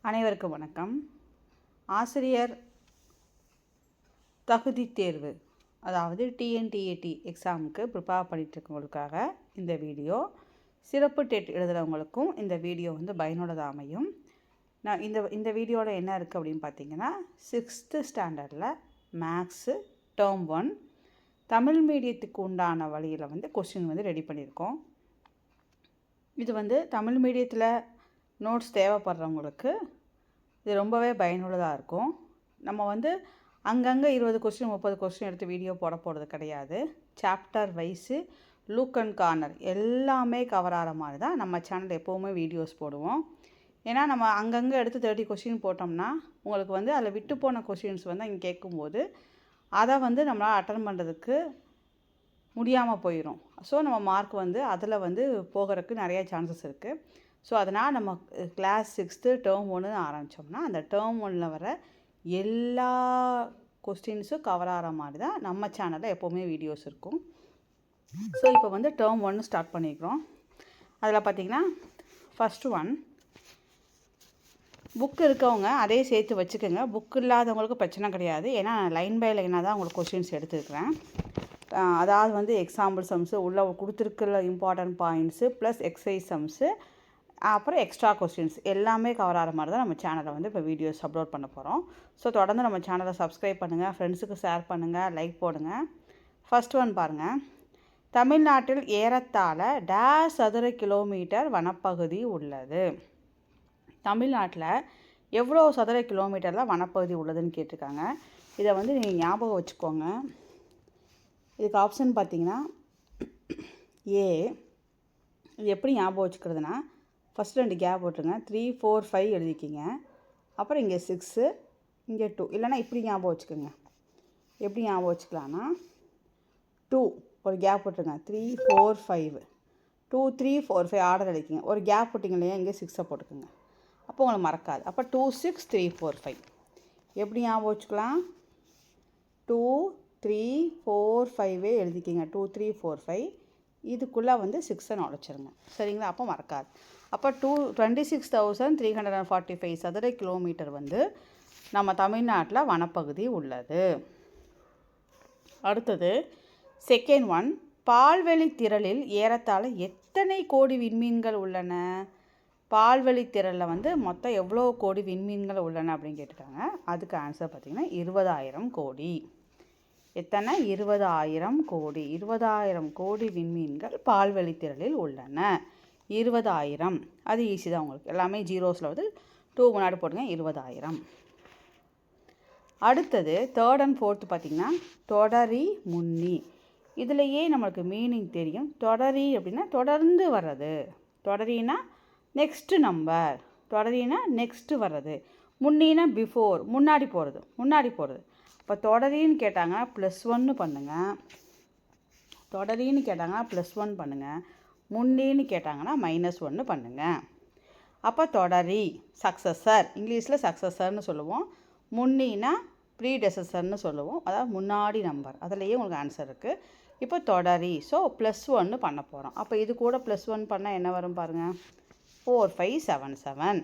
அனைவருக்கும் வணக்கம். ஆசிரியர் தகுதி தேர்வு, அதாவது டிஎன்டிஏடி எக்ஸாமுக்கு ப்ரிப்பேர் பண்ணிகிட்ருக்கவங்களுக்காக இந்த வீடியோ. சிறப்பு டெட் எழுதுகிறவங்களுக்கும் இந்த வீடியோ பயனுள்ளதாக அமையும். நான் இந்த வீடியோவில் என்ன இருக்குது அப்படின்னு பார்த்தீங்கன்னா, 6th ஸ்டாண்டர்டில் மேக்ஸு டேர்ம் 1 தமிழ் மீடியத்துக்கு உண்டான வழியில் கொஸ்டின் ரெடி பண்ணியிருக்கோம். இது தமிழ் மீடியத்தில் நோட்ஸ் தேவைப்படுறவங்களுக்கு இது ரொம்பவே பயனுள்ளதாக இருக்கும். நம்ம அங்கங்கே 20 கொஸ்டின் 30 கொஸ்டின் எடுத்து வீடியோ போட போகிறது கிடையாது. Chapter wise nook and corner எல்லாமே கவர் ஆகிற மாதிரி தான் நம்ம சேனல் எப்போவுமே வீடியோஸ் போடுவோம். ஏன்னா நம்ம அங்கங்கே எடுத்து 30 கொஸ்டின் போட்டோம்னா உங்களுக்கு அதில் விட்டு போன கொஸ்டின்ஸ் இங்கே கேட்கும்போது அதை நம்மளால் அட்டன் பண்ணுறதுக்கு முடியாமல் போயிடும். ஸோ நம்ம மார்க் அதில் போகிறதுக்கு நிறைய சான்சஸ் இருக்குது. ஸோ அதனால் நம்ம கிளாஸ் 6th டேர்ம் 1 ஆரம்பித்தோம்னா அந்த டேர்ம் 1 வர எல்லா கொஸ்டின்ஸும் கவர் ஆகிற மாதிரி தான் நம்ம சேனலில் எப்போவுமே வீடியோஸ் இருக்கும். ஸோ இப்போ டேர்ம் 1 ஸ்டார்ட் பண்ணிக்கிறோம். அதில் பார்த்திங்கன்னா ஃபஸ்ட்டு ஒன், புக்கு இருக்கவங்க அதே சேர்த்து வச்சுக்கோங்க. புக் இல்லாதவங்களுக்கு பிரச்சனை கிடையாது. ஏன்னா நான் லைன் பை லைனாக தான் உங்களுக்கு கொஸ்டின்ஸ் எடுத்துருக்கிறேன். அதாவது எக்ஸாம்பிள் சம்ஸு உள்ள கொடுத்துருக்குற important points plus exercise sums அப்புறம் எக்ஸ்ட்ரா கொஸ்டின்ஸ் எல்லாமே கவர் ஆகிற மாதிரி தான் நம்ம சேனலில் இப்போ வீடியோஸ் அப்லோட் பண்ண போகிறோம். ஸோ தொடர்ந்து நம்ம சேனலை சப்ஸ்கிரைப் பண்ணுங்கள், ஃப்ரெண்ட்ஸுக்கு ஷேர் பண்ணுங்கள், லைக் போடுங்க. ஃபஸ்ட் ஒன் பாருங்கள். தமிழ்நாட்டில் ஏறத்தாழ டேஷ் சதுர கிலோமீட்டர் வனப்பகுதி உள்ளது. தமிழ்நாட்டில் எவ்வளோ சதுர கிலோமீட்டரில் வனப்பகுதி உள்ளதுன்னு கேட்டிருக்காங்க. இதை நீங்கள் ஞாபகம் வச்சுக்கோங்க. இதுக்கு ஆப்ஷன் பார்த்தீங்கன்னா ஏ. இது எப்படி ஞாபகம் வச்சுக்கிறதுனா, ஃபஸ்ட்டு 2 கேப் போட்டுருங்க. 3 4 5 எழுதிக்கிங்க. அப்புறம் இங்கே 6 இங்கே 2. இல்லைனா இப்படி ஞாபகம் வச்சுக்கோங்க. எப்படி ஞாபகம் வச்சுக்கலான்னா 2 ஒரு கேப் போட்டுருங்க. 3 4 5 2 3 4 5 ஆர்டர் எழுதிக்கிங்க. ஒரு கேப் போட்டிங்க இல்லையா, இங்கே 6 போட்டுக்கோங்க. அப்போ உங்களுக்கு மறக்காது. அப்போ 2 6 3 4 5 எப்படி ஞாபகம் வச்சுக்கலாம்? 2 3 4 5 எழுதிக்கிங்க. 2 3 4 5 இதுக்குள்ளே 6 நுழைச்சிருங்க. சரிங்களா? அப்போ மறக்காது. அப்போ 26,345 சதுர கிலோமீட்டர் நம்ம தமிழ்நாட்டில் வனப்பகுதி உள்ளது. அடுத்தது செகண்ட் ஒன், பால்வெளி திரளில் ஏறத்தாழ எத்தனை கோடி விண்மீன்கள் உள்ளன? பால்வெளி திரளில் மொத்தம் எவ்வளோ கோடி விண்மீன்கள் உள்ளன அப்படின்னு கேட்டுருக்காங்க. அதுக்கு ஆன்சர் பார்த்திங்கன்னா 20,000 கோடி. எத்தனை? 20,000 கோடி. 20,000 கோடி விண்மீன்கள் பால்வெளி திரளில் உள்ளன. 20,000 அது ஈஸி தான் உங்களுக்கு. எல்லாமே ஜீரோஸில் 2 முன்னாடி போட்டுங்க. 20,000. அடுத்தது தேர்ட் அண்ட் ஃபோர்த்து பார்த்திங்கன்னா தொடரி முன்னி. இதுலையே நம்மளுக்கு மீனிங் தெரியும். தொடரி அப்படின்னா தொடர்ந்து வர்றது. தொடரினா நெக்ஸ்ட்டு நம்பர். தொடரினா நெக்ஸ்ட்டு வர்றது. முன்னினா பிஃபோர், முன்னாடி போகிறது. இப்போ தொடரின்னு கேட்டாங்கன்னா +1 பண்ணுங்கள். தொடரின்னு கேட்டாங்கன்னா +1 பண்ணுங்கள். முன்னின்னு கேட்டாங்கன்னா -1 பண்ணுங்கள். அப்போ தொடரி சக்ஸஸர், இங்கிலீஷில் சக்ஸஸர்னு சொல்லுவோம். முன்னினா ப்ரீடெசஸர்னு சொல்லுவோம். அதாவது முன்னாடி நம்பர். அதுலேயே உங்களுக்கு ஆன்சர் இருக்குது. இப்போ தொடரி. ஸோ +1 பண்ண போகிறோம். அப்போ இது கூட +1 பண்ணால் என்ன வரும் பாருங்கள்? 4 5 7 7.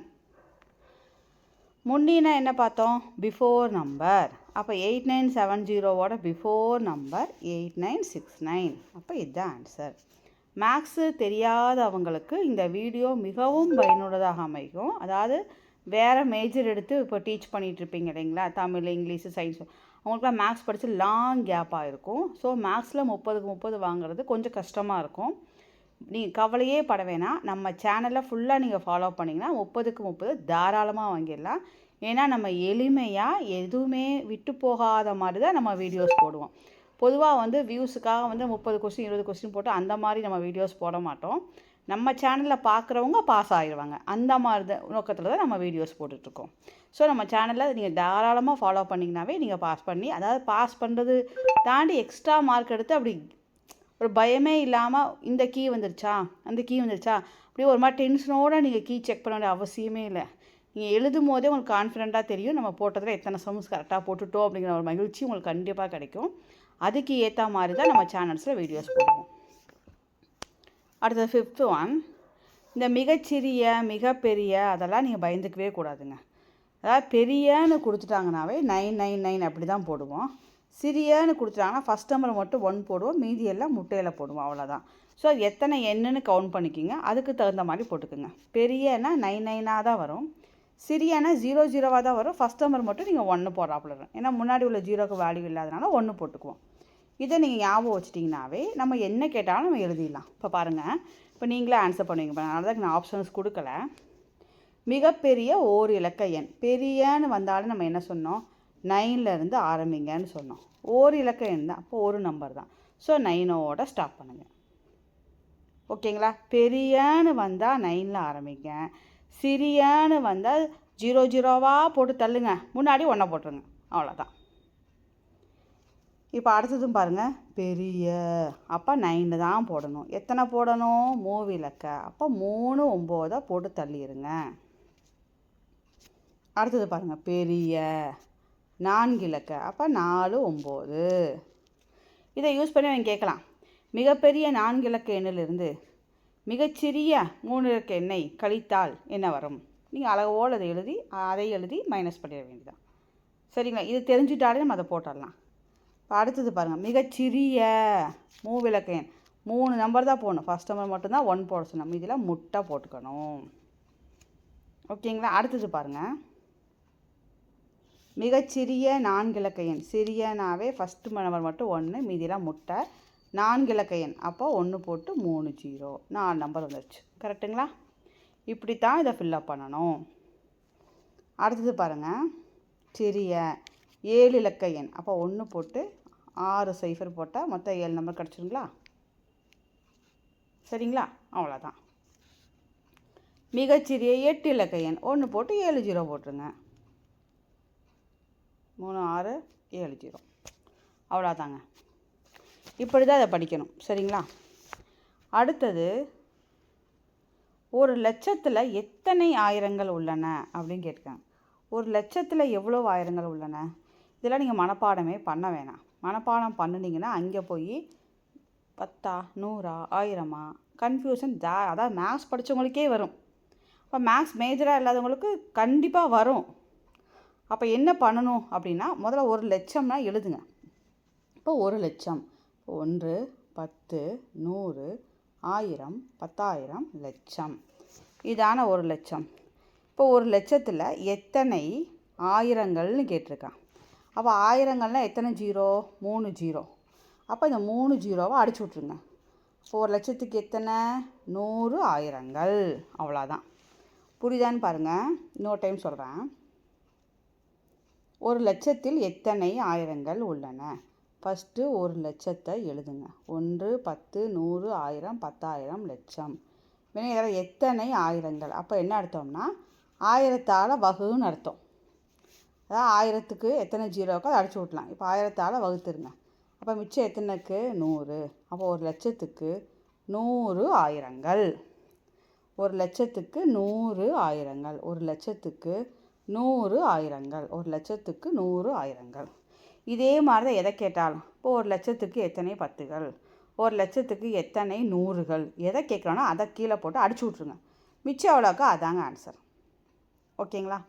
முன்னினா என்ன பார்த்தோம்? Before number. அப்போ 8970ஓட பிஃபோர் நம்பர் 8969. அப்போ இதுதான் ஆன்சர். மேக்ஸு தெரியாதவங்களுக்கு இந்த வீடியோ மிகவும் பயனுள்ளதாக அமைக்கும். அதாவது வேறு மேஜர் எடுத்து இப்போ டீச் பண்ணிகிட்ருப்பீங்க இல்லைங்களா, தமிழ் இங்கிலீஷு சயின்ஸு, அவங்களுக்குலாம் மேக்ஸ் படித்து லாங் கேப்பாக இருக்கும். ஸோ மேக்ஸில் 30க்கு 30 வாங்குறது கொஞ்சம் கஷ்டமாக இருக்கும். நீங்கள் கவலையே பட வேணாம். நம்ம சேனலில் ஃபுல்லாக நீங்கள் ஃபாலோ பண்ணிங்கன்னா 30க்கு 30 தாராளமாக வாங்கிடலாம். ஏன்னா நம்ம எளிமையாக எதுவுமே விட்டு போகாத மாதிரி தான் நம்ம வீடியோஸ் போடுவோம். பொதுவாக வியூஸுக்காக 30 கொஸ்டின் 20 கொஸ்டின் போட்டு அந்த மாதிரி நம்ம வீடியோஸ் போட மாட்டோம். நம்ம சேனலில் பார்க்குறவங்க பாஸ் ஆகிடுவாங்க. அந்த மாதிரி நோக்கத்தில் தான் நம்ம வீடியோஸ் போட்டுட்ருக்கோம். ஸோ நம்ம சேனலில் நீங்கள் தாராளமாக ஃபாலோ பண்ணிங்கனாவே நீங்கள் பாஸ் பண்ணி, அதாவது பாஸ் பண்ணுறது தாண்டி எக்ஸ்ட்ரா மார்க் எடுத்து அப்படி ஒரு பயமே இல்லாமல் இந்த கீ வந்துருச்சா அந்த கீ வந்துருச்சா அப்படியே ஒரு மாதிரி டென்ஷனோடு நீங்கள் கீ செக் பண்ண வேண்டிய அவசியமே இல்லை. நீங்கள் எழுதும் போதே உங்களுக்கு கான்ஃபிடெண்ட்டாக தெரியும் நம்ம போட்டதில் எத்தனை சம்ஸ் கரெக்டாக போட்டுட்டோம் அப்படிங்கிற ஒரு மகிழ்ச்சி உங்களுக்கு கண்டிப்பாக கிடைக்கும். அதுக்கு ஏற்ற மாதிரி தான் நம்ம சேனல்ஸில் வீடியோஸ் போடுவோம். அடுத்தது 5th ஒன், இந்த மிகச்சிறிய மிகப்பெரிய அதெல்லாம் நீங்கள் பயந்துக்கவே கூடாதுங்க. அதாவது பெரியன்னு கொடுத்துட்டாங்கனாவே 999 அப்படி தான் போடுவோம். சிறியன்னு கொடுத்துட்டாங்கன்னா ஃபஸ்ட் நம்பர் மட்டும் 1 போடுவோம், மீதி எல்லாம் முட்டையில் போடுவோம், அவ்வளோதான். ஸோ எத்தனை எண்ணுன்னு கவுண்ட் பண்ணிக்கிங்க, அதுக்கு தகுந்த மாதிரி போட்டுக்குங்க. பெரியனா 99 தான் வரும், சிறியனா 00 தான் வரும். ஃபஸ்ட் நம்பர் மட்டும் நீங்கள் 1 போடுறாப்புல இருக்கும். ஏன்னா முன்னாடி உள்ள ஜீரோக்கு வேல்யூ இல்லாதனால 1 போட்டுக்குவோம். இதை நீங்கள் ஞாபகம் வச்சிட்டிங்கனாவே நம்ம என்ன கேட்டாலும் நம்ம எழுதிடலாம். இப்போ பாருங்கள், இப்போ நீங்களே ஆன்சர் பண்ணுவீங்க. அதனால தான் நான் ஆப்ஷன்ஸ் கொடுக்கல. மிகப்பெரிய ஓர் இலக்க எண் பெரியன்னு வந்தாலும் நம்ம என்ன சொன்னோம், 9லேருந்து ஆரம்பிங்கன்னு சொன்னோம். ஓர் இலக்க எண் தான், அப்போ ஒரு நம்பர் தான். ஸோ 9ஓட ஸ்டாப் பண்ணுங்கள். ஓகேங்களா? பெரியன்னு வந்தால் 9ல் ஆரம்பிங்க, சிறியன்னு வந்தால் 00 போட்டு தள்ளுங்க, முன்னாடி 1 போட்டுருங்க, அவ்வளோதான். இப்போ அடுத்ததும் பாருங்கள், பெரிய அப்போ 9 தான் போடணும். எத்தனை போடணும்? 3 இலக்க, அப்போ 3 9 போட்டு தள்ளிடுங்க. அடுத்தது பாருங்கள், பெரிய 4 இலக்க, அப்போ 4 9. இதை யூஸ் பண்ணி அவங்க கேட்கலாம், மிகப்பெரிய 4 இலக்க எண்ணிலிருந்து மிகச்சிறிய 3 இலக்க எண்ணை கழித்தால் என்ன வரும்? நீங்கள் அழகோடு அதை எழுதி மைனஸ் பண்ணிட வேண்டியதான். சரிங்களா? இது தெரிஞ்சுட்டாலே நம்ம அதை போட்டுடலாம். இப்போ அடுத்தது பாருங்கள், மிகச்சிறிய 3 இலக்க எண் 3 நம்பர் தான் போடணும். ஃபஸ்ட் நம்பர் மட்டும்தான் 1 போட சொன்னோம், இதில் முட்டை போட்டுக்கணும். ஓகேங்களா? அடுத்தது பாருங்கள், மிகச்சிறிய 4 இலக்க எண், சிறியனாவே ஃபஸ்ட்டு நம்பர் மட்டும் 1, மீதியெல்லாம் முட்டை. 4 இலக்க எண், அப்போ 1 போட்டு 3 0, 4 நம்பர் வந்துடுச்சு. கரெக்டுங்களா? இப்படி தான் இதை ஃபில்லப் பண்ணணும். அடுத்தது பாருங்கள், சிறிய 7 இலக்க எண், அப்போ 1 போட்டு 6 0 போட்டால் மொத்தம் 7 நம்பர் கிடச்சிருங்களா? சரிங்களா? அவ்வளோதான். மிகச்சிறிய 8 இலக்க எண், 1 போட்டு 7 0 போட்டுருங்க, 3 6 7 0, அவ்வளோதாங்க. இப்படி தான் அதை படிக்கணும். சரிங்களா? அடுத்தது, ஒரு லட்சத்தில் எத்தனை ஆயிரங்கள் உள்ளன அப்படின்னு கேட்குறாங்க. ஒரு லட்சத்தில் எவ்வளோ ஆயிரங்கள் உள்ளன? இதெல்லாம் நீங்கள் மனப்பாடமே பண்ண வேணாம். மனப்பாடம் பண்ணினீங்கன்னா அங்கே போய் 10 100 1000 கன்ஃபியூஷன் அதாவது மேக்ஸ் படித்தவங்களுக்கே வரும். இப்போ மேக்ஸ் மேஜராக இல்லாதவங்களுக்கு கண்டிப்பாக வரும். அப்போ என்ன பண்ணணும் அப்படின்னா, முதல்ல 1 லட்சம்னா எழுதுங்க. இப்போ 1 லட்சம் 1 10 100 1000 10000 லட்சம், இதான 1 லட்சம். இப்போ 1 லட்சத்தில் எத்தனை ஆயிரங்கள்னு கேட்டிருக்கான். அப்போ ஆயிரங்கள்னால் எத்தனை ஜீரோ? 3 0. அப்போ இந்த 3 0வை அடிச்சு விட்ருங்க. இப்போ 1 லட்சத்துக்கு எத்தனை? 100 ஆயிரங்கள், அவ்வளோதான். புரியுதான்னு பாருங்கள். இன்னொரு டைம் சொல்கிறேன். 1 லட்சத்தில் எத்தனை ஆயிரங்கள் உள்ளன? ஃபஸ்ட்டு 1 லட்சத்தை எழுதுங்க. 1 10 100 1000 10000 லட்சம். வேணும் இதில் எத்தனை ஆயிரங்கள், அப்போ என்ன அர்த்தம்னா 1000ஆல் வகுன்னு அர்த்தம். அதாவது 1000க்கு எத்தனை ஜீரோக்கோ அதை அடிச்சு விட்லாம். இப்போ 1000ஆல் வகுத்துருங்க. அப்போ மிச்சம் எத்தனைக்கு? 100. அப்போ 1 லட்சத்துக்கு 100 ஆயிரங்கள். 1 லட்சத்துக்கு 100 ஆயிரங்கள். 1 லட்சத்துக்கு 100 ஆயிரங்கள். 1 லட்சத்துக்கு 100 ஆயிரங்கள். இதே மாதிரி தான் எதை கேட்டாலும். இப்போ 1 லட்சத்துக்கு எத்தனை 10கள், 1 லட்சத்துக்கு எத்தனை 100கள், எதை கேட்குறோன்னா அதை கீழே போட்டு அடிச்சு விட்ருங்க. மிச்சம் எவ்வளோக்கா அதாங்க ஆன்சர். ஓகேங்களா?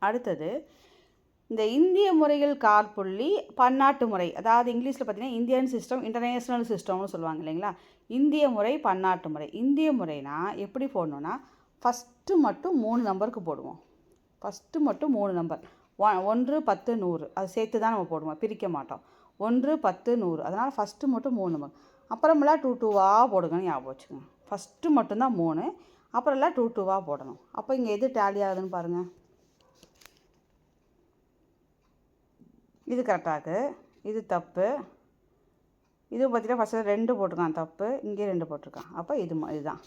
அடுத்தது, இந்த இந்திய முறையில் காற்புள்ளி பன்னாட்டு முறை, அதாவது இங்கிலீஷில் பார்த்தீங்கன்னா இந்தியன் சிஸ்டம் இன்டர்நேஷ்னல் சிஸ்டம்னு சொல்லுவாங்க இல்லைங்களா? இந்திய முறை பன்னாட்டு முறை. இந்திய முறைனா எப்படி போடணுன்னா, ஃபஸ்ட்டு மட்டும் 3 நம்பருக்கு போடுவோம். ஃபஸ்ட்டு மட்டும் 3 நம்பர், 1 10 100, அது சேர்த்து தான் நம்ம போடுவோம், பிரிக்க மாட்டோம். 1 10 100, அதனால் ஃபஸ்ட்டு மட்டும் 3 நம்பர். அப்புறமெல்லாம் 2 2வாக போடுங்கன்னு ஞாபகம் வச்சுக்கோங்க. ஃபஸ்ட்டு மட்டும்தான் 3, அப்புறம்லாம் 2 2வாக போடணும். அப்போ இங்கே எது டேலி ஆகுதுன்னு பாருங்கள். இது கரெக்டாக, இது தப்பு. இது பார்த்தீங்கன்னா ஃபஸ்ட்டு 2 போட்டிருக்கான் தப்பு, இங்கே 2 போட்டிருக்கான். அப்போ இதுதான்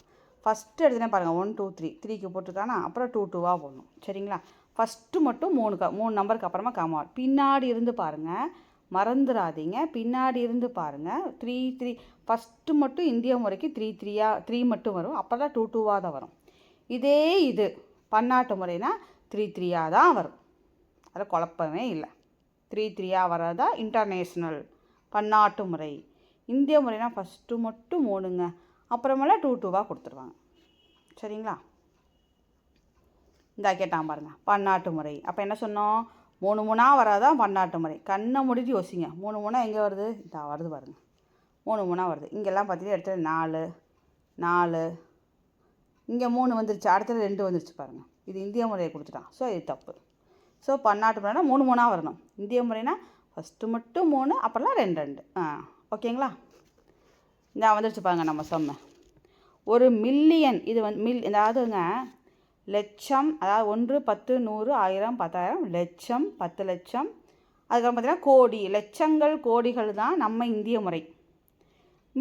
ஃபஸ்ட்டு எடுத்துனே பாருங்கள். 1 2 3, 3க்கு போட்டிருக்கானா, அப்புறம் 2 2வாக போடணும். சரிங்களா? ஃபஸ்ட்டு மட்டும் 3 நம்பருக்கு அப்புறமா காமா. பின்னாடி இருந்து பாருங்கள், மறந்துடாதீங்க. பின்னாடி இருந்து பாருங்கள். 3 3 ஃபஸ்ட்டு மட்டும் இந்திய முறைக்கு 3 3 மட்டும் வரும். அப்போ தான் 2 2வாக தான் வரும். இதே இது பன்னாட்டு முறைனா 3 3ஆக தான் வரும். அதில் குழப்பமே இல்லை. 3 3ஆக வர்றதா இன்டர்நேஷ்னல் பன்னாட்டு முறை. இந்திய முறைனா ஃபஸ்ட்டு மட்டும் 3ங்க, அப்புறமெல்லாம் 2 2வாக கொடுத்துருவாங்க. சரிங்களா? இந்த கேட்டான் பாருங்கள், பன்னாட்டு முறை. அப்போ என்ன சொன்னோம், 3 3 வராதான் பன்னாட்டு முறை. கண்ணை மூடிட்டு யோசிங்க. 3 3 எங்கே வருது, இதா வருது பாருங்கள், 3 3 வருது. இங்கெல்லாம் பார்த்தீங்கன்னா எடுத்து 4 4, இங்கே 3 வந்துருச்சு, அடுத்தது 2 வந்துருச்சு பாருங்கள். இது இந்திய முறையை கொடுத்துட்டான். ஸோ இது தப்பு. ஸோ பன்னாட்டு முறைனா 3 3 வரணும். இந்திய முறைனா ஃபஸ்ட்டு மட்டும் 3, அப்புறம்லாம் 2 2. ஓகேங்களா? இந்த வந்துருச்சு பாருங்கள் நம்ம சொன்ன ஒரு மில்லியன். இது அதாவதுங்க லட்சம், அதாவது 1 10 100 1000 10,000 லட்சம் 10 லட்சம். அதுக்கப்புறம் பார்த்தீங்கன்னா கோடி, லட்சங்கள் கோடிகள் தான் நம்ம இந்திய முறை.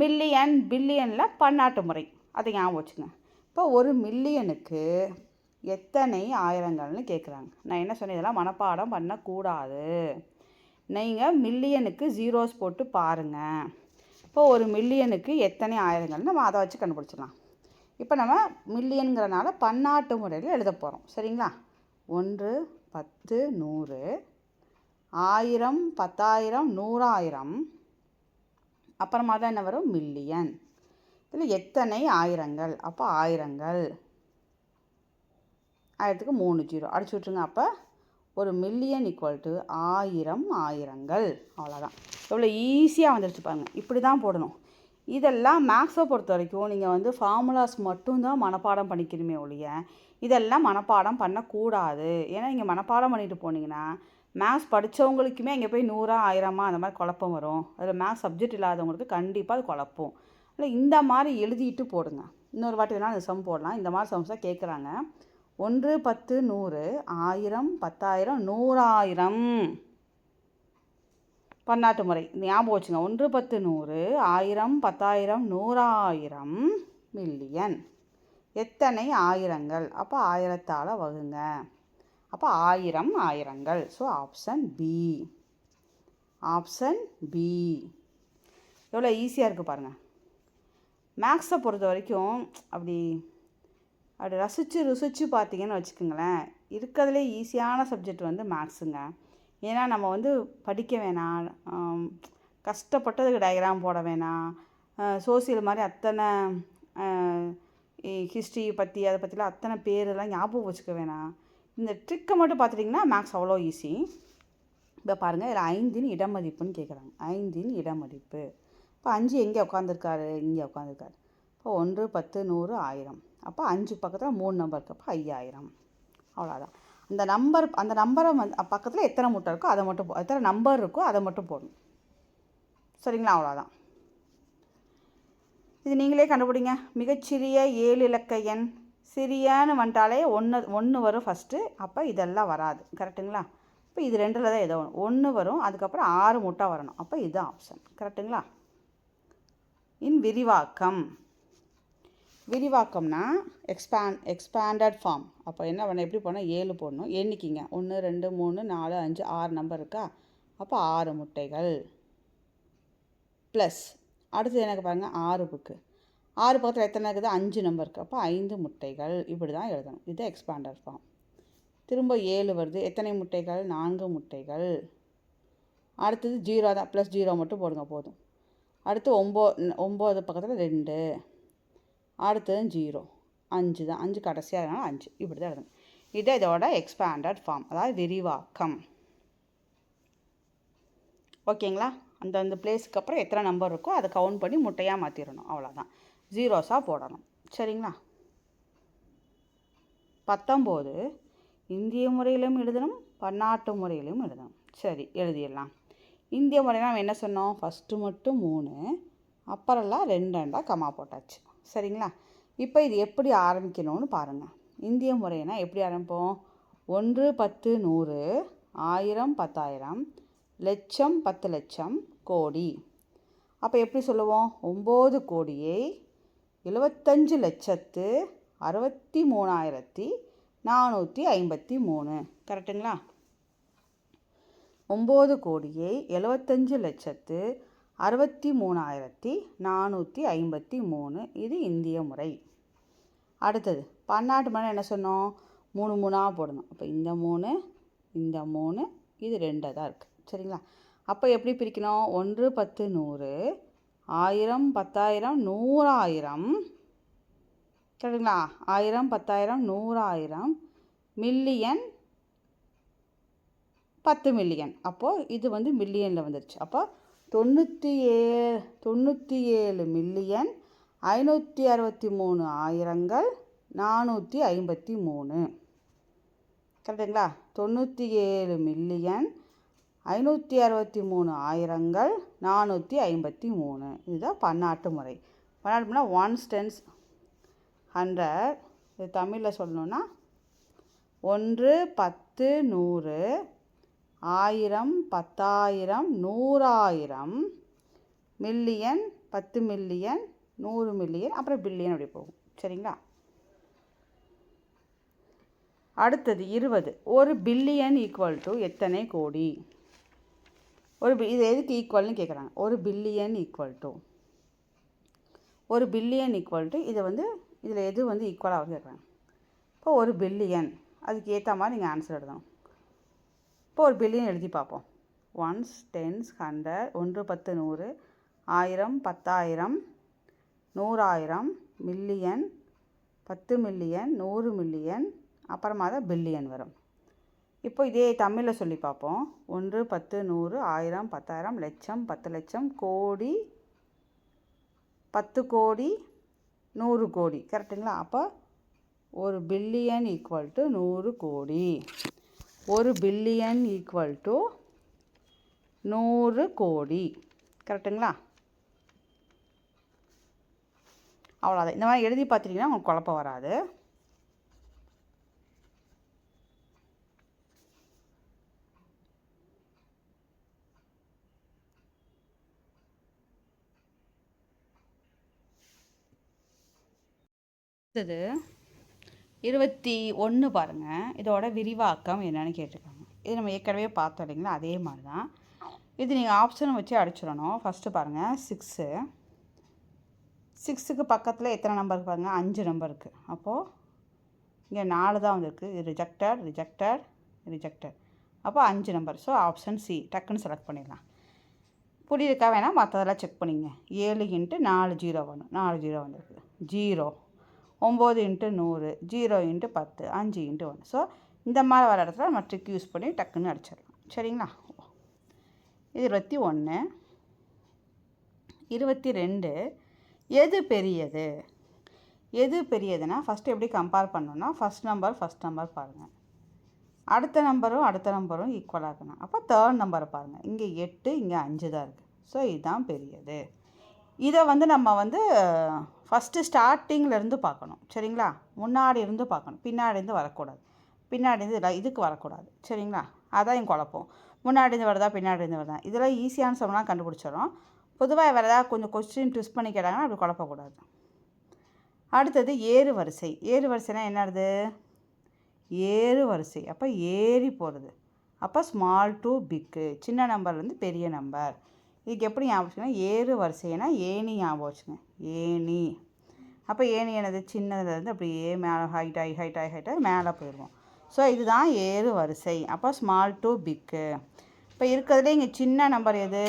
மில்லியன் பில்லியனில் பன்னாட்டு முறை. அதை ஞாபகம் வச்சுங்க. இப்போ ஒரு மில்லியனுக்கு எத்தனை ஆயிரங்கள்னு கேட்குறாங்க. நான் என்ன சொன்னேன், இதெல்லாம் மனப்பாடம் பண்ணக்கூடாது. நீங்கள் மில்லியனுக்கு ஜீரோஸ் போட்டு பாருங்கள். இப்போ ஒரு மில்லியனுக்கு எத்தனை ஆயிரங்கள் நம்ம அதை வச்சு கண்டுபிடிச்சிடலாம். இப்போ நம்ம மில்லியனுங்கிறனால பன்னாட்டு முறையில் எழுத போகிறோம். சரிங்களா? 1 10 100 1000 10,000 100,000, அப்புறமா தான் என்ன வரும், மில்லியன். இதில் எத்தனை ஆயிரங்கள், அப்போ ஆயிரங்கள், ஆயிரத்துக்கு 3 0 அடிச்சு விட்ருங்க. அப்போ ஒரு மில்லியன் ஈக்குவல் டு 1000 ஆயிரங்கள். அவ்வளோதான். எவ்வளோ ஈஸியாக வந்துடுச்சு பாருங்கள். இப்படி தான் போடணும். இதெல்லாம் மேக்ஸை பொறுத்த வரைக்கும் நீங்கள் ஃபார்முலாஸ் மட்டும்தான் மனப்பாடம் பண்ணிக்கணுமே ஒழிய இதெல்லாம் மனப்பாடம் பண்ணக்கூடாது. ஏன்னா நீங்கள் மனப்பாடம் பண்ணிட்டு போனீங்கன்னா மேக்ஸ் படித்தவங்களுக்குமே இங்கே போய் 100 1000 அந்த மாதிரி குழப்பம் வரும். அதில் மேக்ஸ் சப்ஜெக்ட் இல்லாதவங்களுக்கு கண்டிப்பாக அது குழப்பம். இல்லை இந்த மாதிரி எழுதிட்டு போடுங்க. இன்னொரு வாட்டி வேணால் அந்த சம் போடலாம். இந்த மாதிரி சம்ஸாக கேட்குறாங்க. 1 10 100 1000 10,000 100,000 பன்னாட்டு முறை. ஞாபகம் வச்சுங்க. 1 10 100 1000 10,000 100,000 மில்லியன். எத்தனை ஆயிரங்கள், அப்போ 1000ஆல் வகுங்க. அப்போ 1000 ஆயிரங்கள். So option B. Option B. எவ்வளோ ஈஸியாக இருக்குது பாருங்கள். மேக்ஸை பொறுத்த வரைக்கும் அப்படி ருசித்து பார்த்தீங்கன்னு வச்சுக்கோங்களேன், இருக்கிறதுலே ஈஸியான சப்ஜெக்ட் மேக்ஸுங்க. ஏன்னா நம்ம படிக்க வேணாம், கஷ்டப்பட்டதுக்கு டயக்ராம் போட வேணாம், சோசியல் மாதிரி அத்தனை ஹிஸ்ட்ரி பற்றி அதை பற்றிலாம் அத்தனை பேரெல்லாம் ஞாபகம் வச்சுக்க வேணாம். இந்த ட்ரிக்கை மட்டும் பார்த்துட்டிங்கன்னா மேக்ஸ் அவ்வளோ ஈஸி. இப்போ பாருங்கள், இதில் 5 இடமதிப்புன்னு கேட்குறாங்க. 5 இடமதிப்பு. இப்போ 5 எங்கே உட்காந்துருக்காரு, இங்கே உட்காந்துருக்காரு. இப்போ 1 10 100 1000. அப்போ 5 பக்கத்தில் 3 நம்பர் இருக்குது. அப்போ 5000. அவ்வளோதான். அந்த நம்பரை பக்கத்தில் எத்தனை முட்டை இருக்கோ அதை மட்டும் எத்தனை நம்பர் இருக்கோ அதை மட்டும் போடணும். சரிங்களா? அவ்வளோதான். இது நீங்களே கண்டுபிடிங்க. மிகச்சிறிய 7 இலக்க எண், சிறியன்னு வந்துட்டாலே 1 வரும் ஃபஸ்ட்டு. அப்போ இதெல்லாம் வராது. கரெக்டுங்களா? இப்போ இது 2ல் தான் ஏதோ 1 வரும். அதுக்கப்புறம் 6 முட்டை வரணும். அப்போ இதுதான் ஆப்ஷன். கரெக்டுங்களா? விரிவாக்கம். விரிவாக்கம்னா எக்ஸ்பேண்டட் ஃபார்ம். அப்போ என்ன பண்ண, எப்படி போனால் 7 போடணும். எண்ணிக்கிங்க. 1 2 3 4 5 6 நம்பர் இருக்கா? அப்போ 6 முட்டைகள் ப்ளஸ் அடுத்தது எனக்கு பாருங்கள் 6 புக்கு. 6 பக்கத்தில் எத்தனை இருக்குது, 5 நம்பர் இருக்குது. அப்போ 5 முட்டைகள். இப்படி தான் எழுதணும். இது எக்ஸ்பேண்டட் ஃபார்ம். திரும்ப 7 வருது. எத்தனை முட்டைகள், 4 முட்டைகள். அடுத்தது 0 தான், ப்ளஸ் 0 மட்டும் போடுங்க போதும். அடுத்து 9 பக்கத்தில் 2, அடுத்தது 0 5 தான். 5 கடைசியாக இருந்தாலும் 5. இப்படி தான் எழுதணும். இது இதோட எக்ஸ்பேண்டட் ஃபார்ம், அதாவது விரிவாக்கம். ஓகேங்களா? அந்தந்த பிளேஸுக்கு அப்புறம் எத்தனை நம்பர் இருக்கோ அதை கவுண்ட் பண்ணி முட்டையாக மாற்றிடணும். அவ்வளோதான். ஜீரோஸாக போடணும். சரிங்களா? 19 இந்திய முறையிலும் எழுதணும், பன்னாட்டு முறையிலும் எழுதணும். சரி, எழுதிடலாம். இந்திய முறையில் நம்ம என்ன சொன்னோம், ஃபஸ்ட்டு மட்டும் 3, அப்புறம்லாம் 2 2 கமா போட்டாச்சு. சரிங்களா? இப்போ இது எப்படி ஆரம்பிக்கணும்னு பாருங்கள். இந்திய முறைனா எப்படி ஆரம்பிப்போம், 1 10 100 1000 10,000 லட்சம் 10 லட்சம் கோடி. அப்போ எப்படி சொல்லுவோம், 9 கோடியை 75 லட்சத்து 63,453. கரெக்டுங்களா? 9 கோடியை 75 லட்சத்து 63,453. இது இந்திய முறை. அடுத்தது பன்னாட்டு முறை என்ன சொன்னோம், 3 3 போடணும். அப்போ இந்த 3 இந்த 3 இது 2 தான் இருக்குது. சரிங்களா? அப்போ எப்படி பிரிக்கணும், 1 10 100 1000 10,000 100,000. சரிங்களா? 1000 10,000 100,000 மில்லியன் 10 மில்லியன். அப்போது இது வந்து மில்லியனில் வந்துருச்சு. அப்போ 97 மில்லியன் 563,000 453. கரெக்டுங்களா? 97 மில்லியன் 563,000 453. இதுதான் பன்னாட்டு முறை. பன்னாட்டு முறை 1s, 10s, 100. இது தமிழில் சொல்லணுன்னா 1, 10, 100, 1000, 10,000, 100,000, மில்லியன், 10 மில்லியன், 100 மில்லியன், அப்புறம் பில்லியன் அப்படி போகும். சரிங்களா? அடுத்தது 20. ஒரு பில்லியன் ஈக்குவல் டு எத்தனை கோடி? இது எதுக்கு ஈக்குவல்னு கேட்குறாங்க. ஒரு பில்லியன் ஈக்குவல் டு இதை வந்து இதில் எது வந்து ஈக்குவலாக கேட்குறாங்க. இப்போ ஒரு பில்லியன் அதுக்கு ஏற்ற மாதிரி நீங்கள் ஆன்சர் எழுதணும். இப்போ ஒரு பில்லியன் எழுதி பார்ப்போம். 1s, 10s, 100, 1, 10, 100, 1000, 10,000, 100,000, million, 10 million, 100 million, அப்புறமா தான் பில்லியன் வரும். இப்போ இதே தமிழில் சொல்லி பார்ப்போம். 1, 10, 100, 1000, 10,000, லட்சம், 10 லட்சம், கோடி, 10 கோடி, 100 கோடி. கரெக்டுங்களா? அப்போ ஒரு பில்லியன் ஈக்குவல் டு 100 கோடி. ஒரு பில்லியன் ஈக்குவல் டு 100 கோடி. கரெக்டுங்களா? அவ்வளோதான். இந்த மாதிரி எழுதி பார்த்துட்டிங்கன்னா உங்களுக்கு குழப்பம் வராது. அடுத்தது 21 பாருங்கள். இதோட விரிவாக்கம் என்னென்னு கேட்டிருக்காங்க. இது நம்ம ஏற்கனவே பார்த்தோம் இல்லைங்களா? அதே மாதிரி தான் இது. நீங்கள் ஆப்ஷனை வச்சு அடிச்சிடணும். ஃபஸ்ட்டு பாருங்கள் 6. 6க்கு பக்கத்தில் எத்தனை நம்பர் பாருங்க? 5 நம்பர் இருக்குது. அப்போது இங்கே 4 தான் வந்துருக்கு. இது ரிஜெக்டட். அப்போ 5 நம்பர். ஸோ ஆப்ஷன் சி டக்குன்னு செலக்ட் பண்ணிடலாம். புரியிருக்கா? வேணால் மற்றதெல்லாம் செக் பண்ணிங்க. 7 × 4 0 வரும். 4 0 வந்துருக்கு. 0. 9 × 100, 0 × 10, 5 × 1. ஸோ இந்த மாதிரி வர இடத்துல நம்ம ட்ரிக் யூஸ் பண்ணி டக்குன்னு அடிச்சிடலாம். சரிங்களா? இது 21. 22. எது பெரியது? எது பெரியதுன்னா ஃபஸ்ட்டு எப்படி கம்பேர் பண்ணணுன்னா ஃபஸ்ட் நம்பர் பாருங்கள். அடுத்த நம்பரும் ஈக்குவலாக இருக்கணும். அப்போ தேர்ட் நம்பரை பாருங்கள். இங்கே 8, இங்கே 5 தான் இருக்குது. ஸோ இதுதான் பெரியது. இதை வந்து நம்ம வந்து ஃபஸ்ட்டு ஸ்டார்டிங்கிலேருந்து பார்க்கணும். சரிங்களா? முன்னாடி இருந்து பார்க்கணும். பின்னாடி இருந்து வரக்கூடாது. பின்னாடி இருந்து இதுக்கு வரக்கூடாது. சரிங்களா? அதான் என் குழப்பம். முன்னாடி இருந்து வருதா பின்னாடி இருந்து வருதா இதெல்லாம் ஈஸியான சம்லாம் கண்டுபிடிச்சிடும். பொதுவாக வேறு ஏதாவது கொஞ்சம் கொஸ்டின் ட்விஸ்ட் பண்ணி கேட்டாங்கன்னா அப்படி குழப்பக்கூடாது. அடுத்தது ஏறு வரிசை. ஏறு வரிசைனா என்னது? ஏறு வரிசை. அப்போ ஏறி போகிறது. அப்போ ஸ்மால் டு பிக்கு, சின்ன நம்பர்லேருந்து பெரிய நம்பர். இதுக்கு எப்படி ஞாபகம் வச்சுக்கோங்க? ஏறு வரிசைனா ஏணி ஞாபகம் வச்சுங்க. ஏணி. அப்போ ஏணி என்னது? சின்னதுலேருந்து அப்படியே மேலே ஹைட் ஆகி மேலே போயிடுவோம். ஸோ இதுதான் ஏறு வரிசை. அப்போ ஸ்மால் டு பிக்கு. இப்போ இருக்கிறதுலே இங்கே சின்ன நம்பர் எது?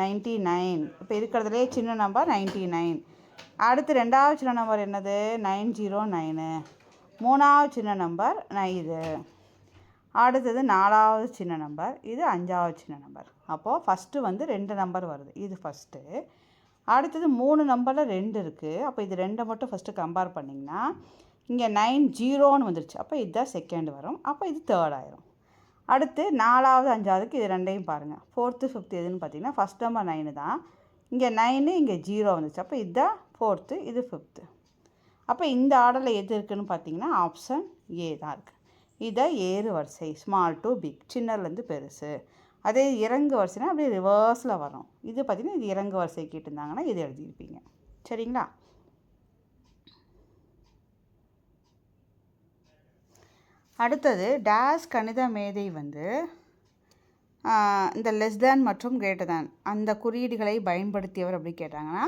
99. இப்போ இருக்கிறதுலே சின்ன நம்பர் 99. அடுத்து ரெண்டாவது சின்ன நம்பர் என்னது? 909. மூணாவது சின்ன நம்பர் இது. அடுத்தது நாலாவது சின்ன நம்பர், இது அஞ்சாவது சின்ன நம்பர். அப்போது ஃபஸ்ட்டு வந்து 2 நம்பர் வருது. இது ஃபஸ்ட்டு. அடுத்தது 3 நம்பரில் 2 இருக்குது. அப்போ இது 2 மட்டும் ஃபஸ்ட்டு கம்பேர் பண்ணிங்கன்னா இங்கே 90 வந்துருச்சு. அப்போ இதுதான் செகண்ட் வரும். அப்போ இது தேர்ட் ஆயிரும். அடுத்து 4வது 5வதுக்கு இது ரெண்டையும் பாருங்கள். 4th 5th எதுன்னு பார்த்தீங்கன்னா ஃபஸ்ட் நம்பர் 9 தான். இங்கே 9, இங்கே 0 வந்துச்சு. அப்போ இதுதான் 4th, இது 5th. அப்போ இந்த ஆர்டரில் எது இருக்குதுன்னு பார்த்தீங்கன்னா ஆப்ஷன் ஏ தான் இருக்குது. இதை ஏறு வரிசை, ஸ்மால் டு பிக், சின்னலேருந்து பெருசு. அதே இறங்கு வரிசைனா அப்படியே ரிவர்ஸில் வரும். இது பார்த்திங்கன்னா இது இறங்கு வரிசை கேட்டிருந்தாங்கன்னா இது எழுதியிருப்பீங்க. சரிங்களா? அடுத்தது டேஷ் கணித மேதை வந்து இந்த லெஸ் தேன் மற்றும் கிரேட்டர் தேன் அந்த குறியீடுகளை பயன்படுத்தியவர் அப்படி கேட்டாங்கன்னா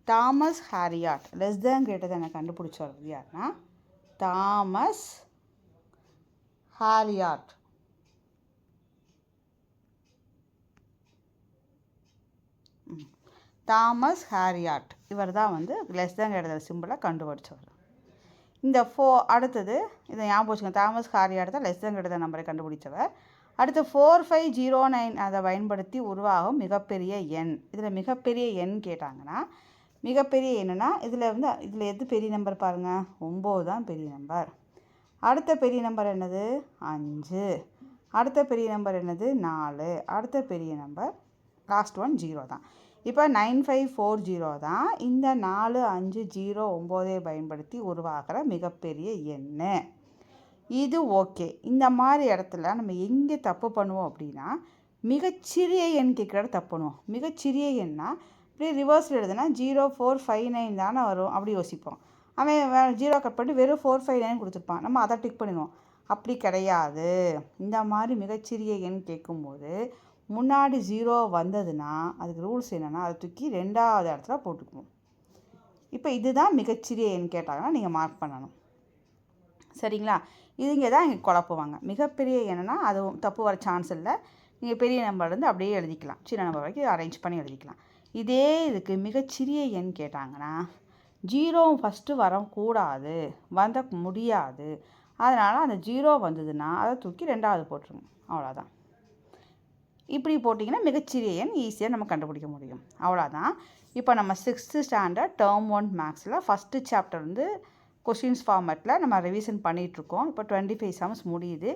தாமஸ் ஹாரியாட். லெஸ் தேன் கிரேட்டர் தேனை கண்டுபிடிச்சவர் யாருன்னா தாமஸ் ஹாரியாட். தாமஸ் ஹாரியாட் இவர் தான் வந்து லெஸ் தேன் கிரேட்டர் தேன் சிம்பிளை கண்டுபிடிச்சவர். இந்த அடுத்தது இதை ஞாபகம் வச்சுக்கோங்க. தாமஸ் ஹாரி அடுத்த லெஸ் தென் கிரேட்டர் தென் நம்பரை கண்டுபிடிச்சவர். அடுத்து 4509 அதை பயன்படுத்தி உருவாகும் மிகப்பெரிய எண். இதில் மிகப்பெரிய எண் கேட்டாங்கன்னா மிகப்பெரிய எண்ணுனா இதில் எது பெரிய நம்பர் பாருங்கள், 9 தான் பெரிய நம்பர். அடுத்த பெரிய நம்பர் என்னது 5. அடுத்த பெரிய நம்பர் என்னது 4. அடுத்த பெரிய நம்பர் லாஸ்ட் ஒன் 0 தான். இப்போ 9540 தான் இந்த 4 5 0 9 பயன்படுத்தி உருவாகிற மிகப்பெரிய எண். இது ஓகே. இந்த மாதிரி இடத்துல நம்ம எங்கே தப்பு பண்ணுவோம் அப்படின்னா மிகச்சிறிய எண் கேட்குற தப்பு பண்ணுவோம். மிகச்சிறிய எண்ணா இப்படி ரிவர்ஸில் எழுதுனா 0459 தானே வரும் அப்படி யோசிப்போம். அவன் 0 கட் பண்ணிட்டு வெறும் 459 கொடுத்துருப்பான். நம்ம அதை டிக் பண்ணிடுவோம். அப்படி கிடையாது. இந்த மாதிரி மிகச்சிறிய எண் கேட்கும்போது முன்னாடி 0 வந்ததுன்னா அதுக்கு ரூல்ஸ் என்னென்னா அதை தூக்கி 2வது இடத்துல போட்டுக்குவோம். இப்போ இதுதான் மிகச்சிறிய எண் கேட்டாங்கன்னா நீங்கள் மார்க் பண்ணணும். சரிங்களா? இதுங்க தான் இங்கே குழப்புவாங்க. மிகப்பெரிய எண்ணுனா அது தப்பு வர சான்ஸ் இல்லை. நீங்கள் பெரிய நம்பர்லேருந்து அப்படியே எழுதிக்கலாம். சின்ன நம்பர் வரைக்கும் அரேஞ்ச் பண்ணி எழுதிக்கலாம். இதே இதுக்கு மிகச்சிறிய எண் கேட்டாங்கன்னா 0 ஃபஸ்ட்டு வரக்கூடாது, வந்த முடியாது. அதனால் அந்த 0 வந்ததுன்னா அதை தூக்கி 2வது போட்டுருங்க. அவ்வளோதான். இப்படி போட்டிங்கன்னா மிகச்சிறிய எண் ஈஸியாக நம்ம கண்டுபிடிக்க முடியும். அவ்வளோதான். இப்போ நம்ம 6th ஸ்டாண்டர்ட் டேர்ம் 1 மேக்ஸில் ஃபஸ்ட்டு சாப்டர் வந்து கொஷின்ஸ் ஃபார்மேட்டில் நம்ம ரிவிஷன் பண்ணிகிட்ருக்கோம். இப்போ 25 சம்ஸ் முடியுது.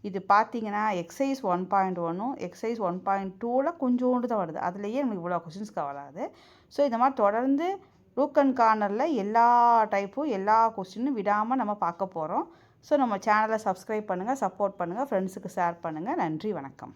இது பார்த்தீங்கன்னா எக்ஸசைஸ் 1.1ம் எக்ஸசைஸ் 1.2ல் கொஞ்சோண்டு தான் வருது. அதுலேயே நமக்கு இவ்வளோ கொஷின்ஸ்க்கு வராது. ஸோ இந்த மாதிரி தொடர்ந்து ரூக் அண்ட் கார்னரில் எல்லா டைப்பும் எல்லா கொஸ்டினும் விடாமல் நம்ம பார்க்க போகிறோம். ஸோ நம்ம சேனலை சப்ஸ்கிரைப் பண்ணுங்கள், சப்போர்ட் பண்ணுங்கள், ஃப்ரெண்ட்ஸுக்கு ஷேர் பண்ணுங்கள். நன்றி, வணக்கம்.